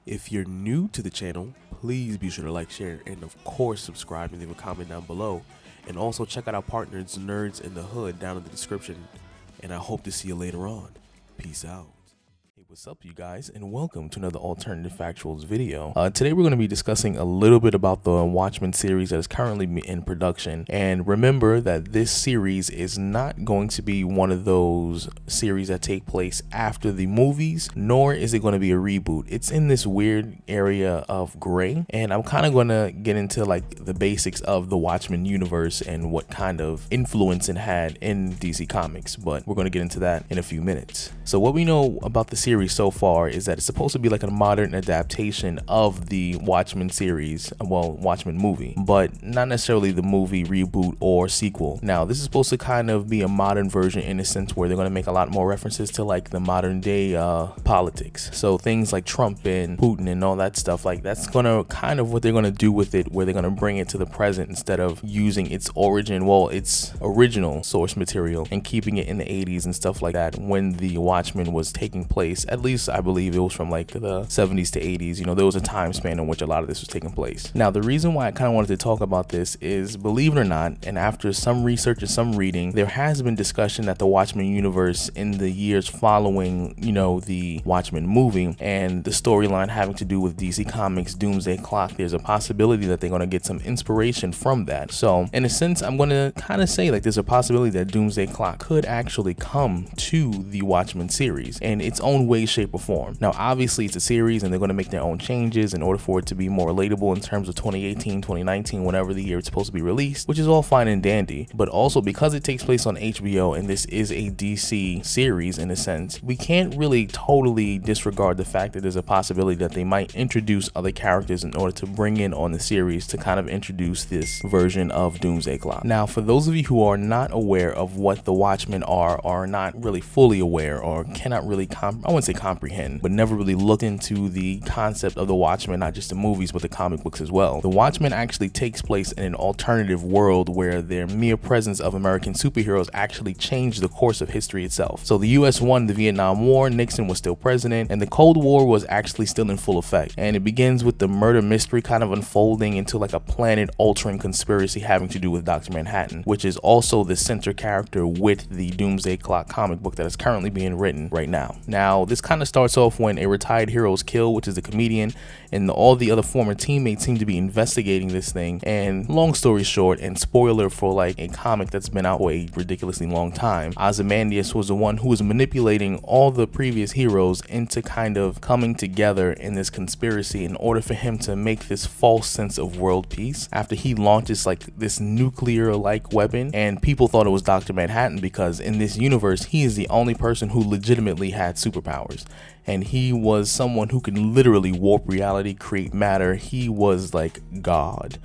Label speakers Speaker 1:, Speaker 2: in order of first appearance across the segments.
Speaker 1: If you're new to the channel, please be sure to like, share, and of course subscribe and leave a comment down below. And also check out our partners, Nerds in the Hood, down in the description. And I hope to see you later on. Peace out. Hey, what's up, you guys, and welcome to another Alternative Factuals video. Today we're going to be discussing a little bit about the Watchmen series that is currently in production. And remember that this series is not going to be one of those series that take place after the movies, nor is it going to be a reboot. It's in this weird area of gray, and I'm kind of going to get into like the basics of the Watchmen universe and what kind of influence it had in DC Comics, but we're going to get into that in a few minutes. So what we know about the series so far is that it's supposed to be like a modern adaptation of the Watchmen series, well, Watchmen movie, but not necessarily the movie reboot or sequel. Now, this is supposed to kind of be a modern version in a sense where they're going to make a lot more references to like the modern day politics. So things like Trump and Putin and all that stuff, like that's going to kind of what they're going to do with it, where they're going to bring it to the present instead of using its origin, well, its original source material and keeping it in the 80s and stuff like that when the Watchmen was taking place. At least I believe it was from like the 70s to 80s. You know, there was a time span in which a lot of this was taking place. Now, the reason why I kind of wanted to talk about this is, believe it or not, and after some research and some reading, there has been discussion that the Watchmen universe in the years following, you know, the Watchmen movie and the storyline having to do with DC Comics Doomsday Clock, there's a possibility that they're going to get some inspiration from that. So in a sense, I'm going to kind of say like there's a possibility that Doomsday Clock could actually come to the Watchmen series in its own way, shape, or form. Now, obviously it's a series and they're going to make their own changes in order for it to be more relatable in terms of 2018, 2019, whatever the year it's supposed to be released, which is all fine and dandy. But also because it takes place on HBO and this is a DC series in a sense, we can't really totally disregard the fact that there's a possibility that they might introduce other characters in order to bring in on the series to kind of introduce this version of Doomsday Clock. Now, for those of you who are not aware of what the Watchmen are not really fully aware or cannot really I wouldn't say comprehend, but never really looked into the concept of the Watchmen, not just the movies but the comic books as well. The Watchmen actually takes place in an alternative world where their mere presence of American superheroes actually changed the course of history itself. So the US won the Vietnam War, Nixon was still president, and the Cold War was actually still in full effect. And it begins with the murder mystery kind of unfolding into like a planet altering conspiracy having to do with Dr. Manhattan, which is also the center character with the Doomsday Clock comic book that is currently being written right now. Now, this kind of starts off when a retired hero is killed, which is the comedian, and all the other former teammates seem to be investigating this thing. And long story short, and spoiler for like a comic that's been out for a ridiculously long time, Ozymandias was the one who was manipulating all the previous heroes into kind of coming together in this conspiracy in order for him to make this false sense of world peace after he launches like this nuclear like weapon. And people thought it was Dr. Manhattan because in this universe he is the only person who legitimately had superpowers, and he was someone who can literally warp reality, create matter. He was like God.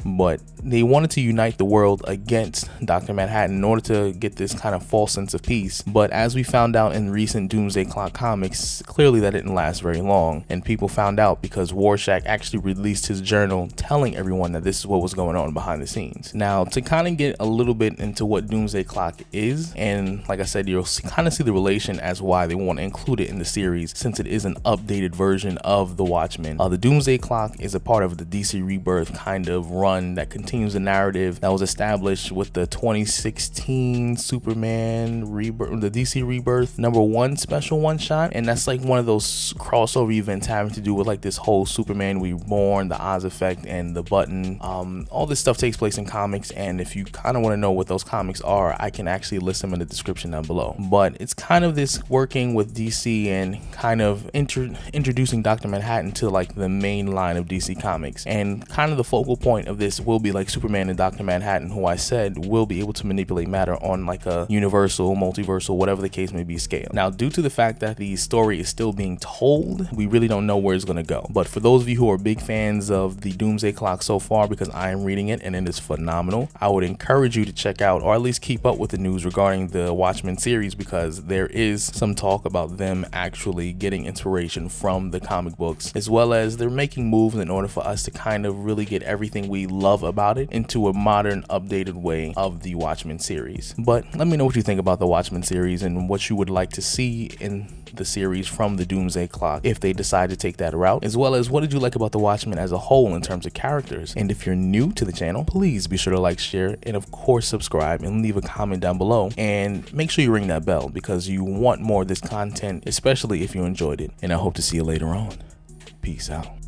Speaker 1: But they wanted to unite the world against Dr. Manhattan in order to get this kind of false sense of peace. But as we found out in recent Doomsday Clock comics, clearly that didn't last very long. And people found out because Rorschach actually released his journal telling everyone that this is what was going on behind the scenes. Now, to kind of get a little bit into what Doomsday Clock is, and like I said, you'll kind of see the relation as why they want to include it in the series since it is an updated version of the Watchmen. The Doomsday Clock is a part of the DC Rebirth kind of run that continues the narrative that was established with the 2016 Superman Rebirth, the DC Rebirth #1 special one shot, and that's like one of those crossover events having to do with like this whole Superman Reborn, the Oz effect, and the Button. All this stuff takes place in comics, and if you kind of want to know what those comics are, I can actually list them in the description down below. But it's kind of this working with DC and kind of introducing Dr. Manhattan to like the main line of DC Comics, and kind of the focal point of this will be like Superman and Dr. Manhattan, who I said will be able to manipulate matter on like a universal, multiversal, whatever the case may be scale. Now, due to the fact that the story is still being told, we really don't know where it's going to go. But for those of you who are big fans of the Doomsday Clock so far, because I am reading it and it is phenomenal, I would encourage you to check out or at least keep up with the news regarding the Watchmen series, because there is some talk about them actually getting inspiration from the comic books, as well as they're making moves in order for us to kind of really get everything we
Speaker 2: really love about it into a modern, updated way of the Watchmen series. But let me know what you think about the Watchmen series and what you would like to see in the series from the Doomsday Clock if they decide to take that route, as well as what did you like about the Watchmen as a whole in terms of characters. And if you're new to the channel, please be sure to like, share, and of course subscribe, and leave a comment down below, and make sure you ring that bell because you want more of this content, especially if you enjoyed it. And I hope to see you later on. Peace out.